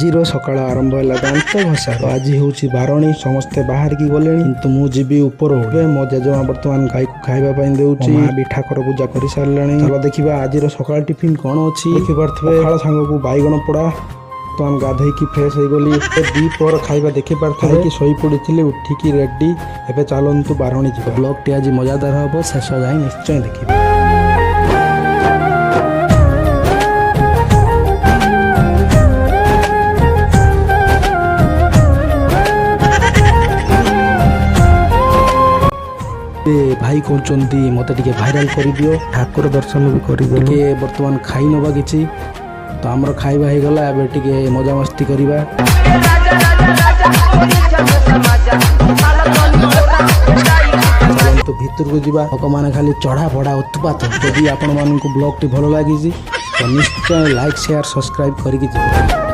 ଆଜିର ସକାଳ ଆରମ୍ଭ ହେଲା ଦାନ୍ତ ଘଷା। ଆଜି ହେଉଛି ବାରଣୀ, ସମସ୍ତେ ବାହାରିକି ଗଲେଣି କିନ୍ତୁ ମୁଁ ଯିବି ଉପର। ମୋ ଜେଜେମା ବର୍ତ୍ତମାନ ଗାଈକୁ ଖାଇବା ପାଇଁ ଦେଉଛି, ମା ବି ଠାକୁର ପୂଜା କରି ସାରିଲାଣି। ଚାଲ ଦେଖିବା ଆଜିର ସକାଳ ଟିଫିନ କଣ ଅଛି। ଦେଖିପାରୁଥିବେ ପଖାଳ ସାଙ୍ଗକୁ ବାଇଗଣ ପୋଡ଼ା। ବର୍ତ୍ତମାନ ଗାଧେଇକି ଫ୍ରେଶ ହେଇଗଲି। ଦ୍ୱିପହର ଖାଇବା ଦେଖିପାରୁଥିବେ। ଖାଇକି ଶୋଇ ପଡ଼ିଥିଲି, ଉଠିକି ରେଡି। ଏବେ ଚାଲନ୍ତୁ ବାରଣୀ ଯିବା। ବ୍ଲଗଟି ଆଜି ମଜାଦାର ହବ, ଶେଷ ଯାଇ ନିଶ୍ଚୟ ଦେଖିବେ। ଭାଇ କହୁଛନ୍ତି ମତେ ଟିକେ ଭାଇରାଲ କରିଦିଅ, ଠାକୁର ଦର୍ଶନ ବି କରିଦିଅ। ଟିକେ ବର୍ତ୍ତମାନ ଖାଇ ନବା କିଛି, ତ ଆମର ଖାଇବା ହେଇଗଲା। ଏବେ ଟିକେ ମଜାମସ୍ତି କରିବା। ଚାଲନ୍ତୁ ଭିତରକୁ ଯିବା। ଲୋକମାନେ ଖାଲି ଚଢ଼ା ଭଡ଼ା ଉତ୍ପାତ। ଯଦି ଆପଣମାନଙ୍କୁ ବ୍ଲଗଟି ଭଲ ଲାଗିଛି ତ ନିଶ୍ଚୟ ଲାଇକ୍, ସେୟାର, ସବସ୍କ୍ରାଇବ କରିକି ଯିବେ।